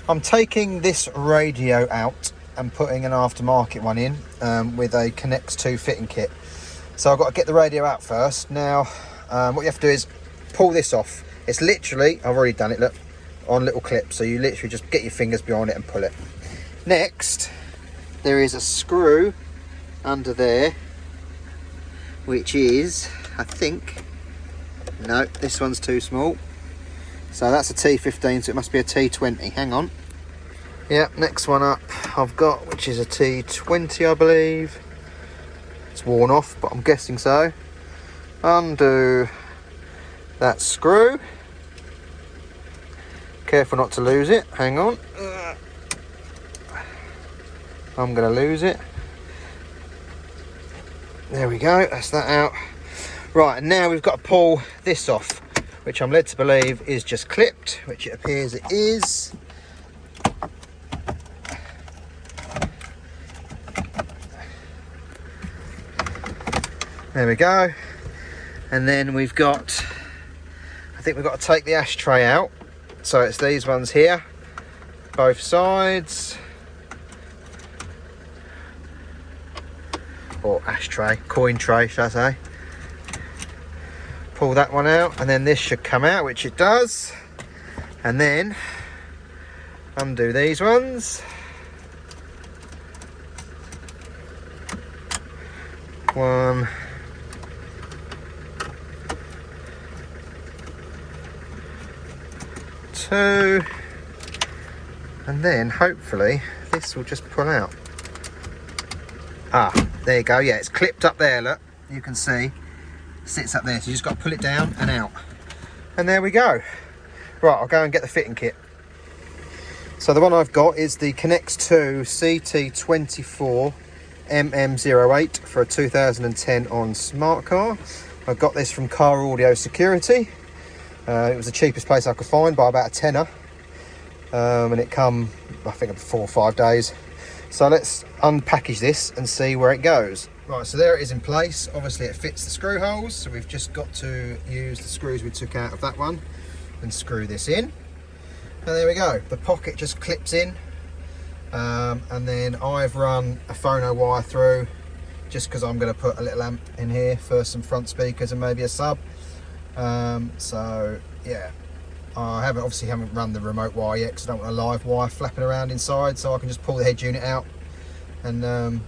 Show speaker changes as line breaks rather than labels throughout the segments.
I'm taking this radio out and putting an aftermarket one in with a Connect 2 fitting kit. So I've got to get the radio out first. Now, what you have to do is pull this off. It's literally, I've already done it, look, on little clips. So you literally just get your fingers behind it and pull it. Next, there is a screw under there, which is, I think, no, this one's too small. So that's a T15, so it must be a T20. Hang on. Yeah, next one up I've got, which is a T20, I believe. It's worn off, but I'm guessing so. Undo that screw. Careful not to lose it. Hang on. I'm going to lose it. There we go. That's that out. Right, and now we've got to pull this off, which I'm led to believe is just clipped, which it appears it is. There we go. And then we've got, I think we've got to take the ashtray out. So it's these ones here, both sides. Or ashtray, coin tray, should I say. Pull that one out, and then this should come out, which it does. And then undo these ones. One. Two. And then hopefully this will just pull out. Ah, there you go. Yeah, it's clipped up there, look. You can see. Sits up there, so you just got to pull it down and out. And there we go. Right, I'll go and get the fitting kit. So the one I've got is the Connect 2 CT24 MM08 for a 2010 on smart car. I got this from Car Audio Security. It was the cheapest place I could find by about a tenner. And it come, I think, 4 or 5 days. So let's unpackage this and see where it goes. Right, so there it is in place. Obviously it fits the screw holes, so we've just got to use the screws we took out of that one and screw this in. And there we go. The pocket just clips in. And then I've run a phono wire through just because I'm going to put a little amp in here for some front speakers and maybe a sub. So yeah, I obviously haven't run the remote wire yet because I don't want a live wire flapping around inside, so I can just pull the head unit out and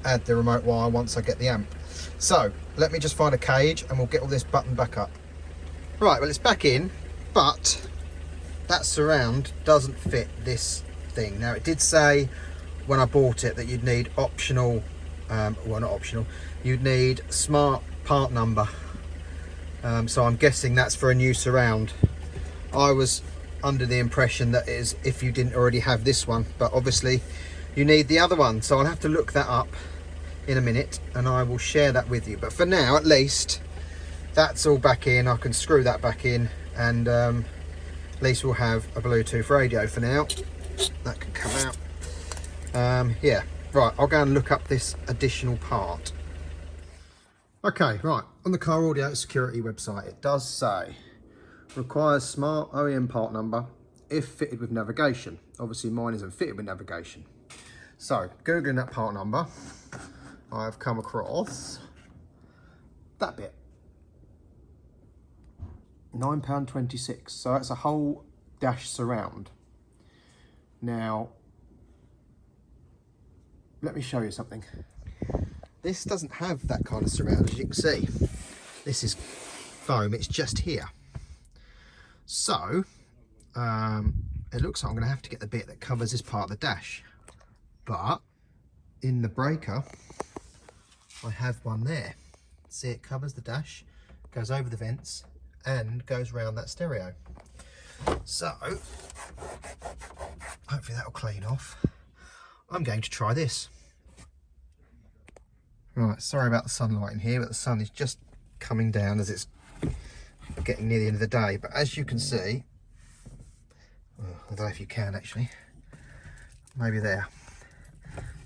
add the remote wire once I get the amp. So let me just find a cage and we'll get all this buttoned back up. Right, well, it's back in, but that surround doesn't fit this thing. Now, it did say when I bought it that you'd need optional, well, not optional, you'd need smart part number. So I'm guessing that's for a new surround. I was under the impression that it is if you didn't already have this one, but obviously you need the other one. So I'll have to look that up in a minute and I will share that with you. But for now, at least, that's all back in. I can screw that back in and at least we'll have a Bluetooth radio for now. That can come out. Yeah, right, I'll go and look up this additional part. Okay, right, on the Car Audio Security website, it does say, requires smart OEM part number if fitted with navigation. Obviously mine isn't fitted with navigation. So, Googling that part number, I've come across that bit. £9.26, so that's a whole dash surround. Now, let me show you something. This doesn't have that kind of surround, as you can see. This is foam, it's just here. So, it looks like I'm going to have to get the bit that covers this part of the dash. But, in the breaker, I have one there. See, it covers the dash, goes over the vents, and goes round that stereo. So, hopefully that'll clean off. I'm going to try this. Right, sorry about the sunlight in here, but the sun is just coming down as it's getting near the end of the day. But as you can see, I don't know if you can actually, maybe there.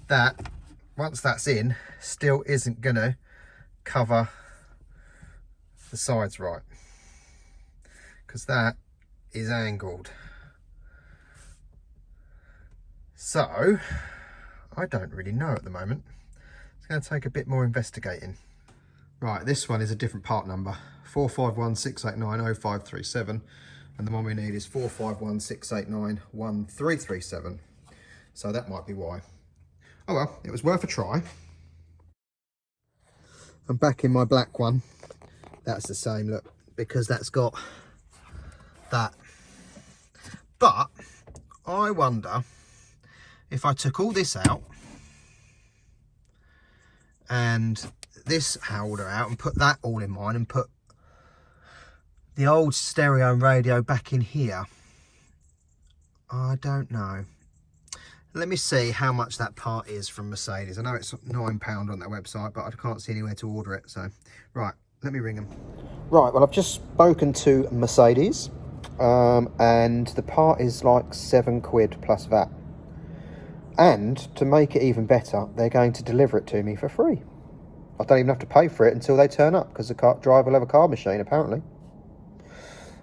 That, once that's in, still isn't gonna cover the sides right, because that is angled. So, I don't really know at the moment. It's going to take a bit more investigating. Right, this one is a different part number. 45168905337, and the one we need is 45168911337. So that might be why. Oh well, it was worth a try. I'm back in my black one. That's the same, look, because that's got that. But I wonder if I took all this out and this holder out and put that all in mine and put the old stereo and radio back in here. I don't know. Let me see how much that part is from Mercedes. I know it's £9 on their website, but I can't see anywhere to order it. So, right, let me ring them. Right, well, I've just spoken to Mercedes, and the part is like £7 plus VAT. And to make it even better, they're going to deliver it to me for free. I don't even have to pay for it until they turn up, because the driver will have a card machine, apparently.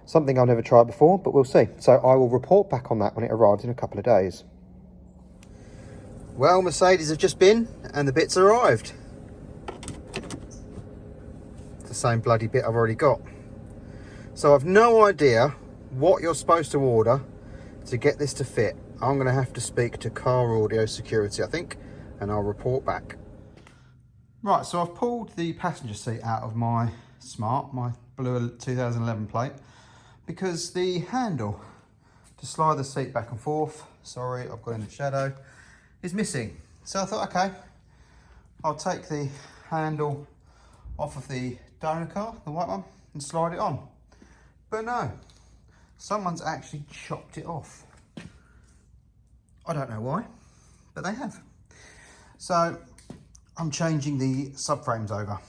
Something I've never tried before, but we'll see. So I will report back on that when it arrives in a couple of days. Well, Mercedes have just been, and the bits arrived. It's the same bloody bit I've already got. So I've no idea what you're supposed to order to get this to fit. I'm going to have to speak to Car Audio Security, I think, and I'll report back. Right, so I've pulled the passenger seat out of my Smart, my blue 2011 plate, because the handle to slide the seat back and forth, sorry, I've got in the shadow, is missing. So I thought, okay, I'll take the handle off of the donor car, the white one, and slide it on. But no, someone's actually chopped it off. I don't know why, but they have. So I'm changing the subframes over.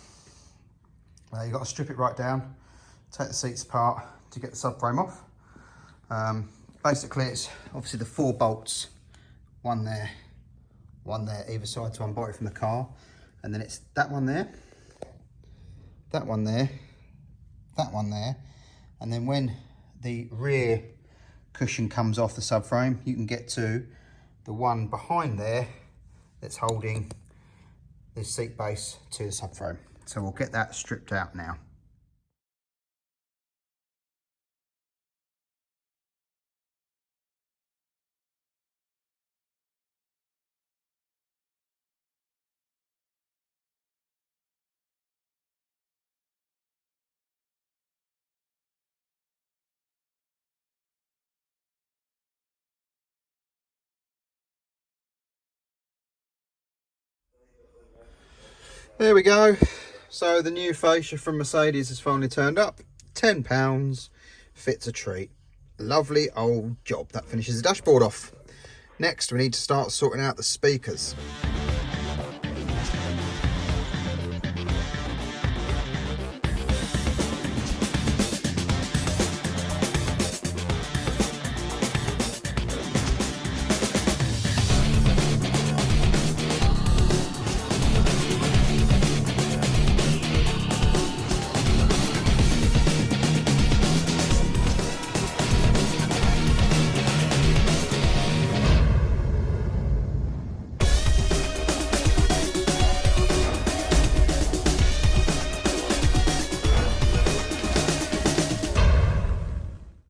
You've got to strip it right down, take the seats apart to get the subframe off. Basically, it's obviously the 4 bolts, one there, either side to unbolt it from the car, and then it's that one there, that one there, that one there, and then when the rear cushion comes off the subframe, you can get to the one behind there that's holding the seat base to the subframe. So we'll get that stripped out now. There we go. So the new fascia from Mercedes has finally turned up. £10, fits a treat. Lovely old job. That finishes the dashboard off. Next, we need to start sorting out the speakers.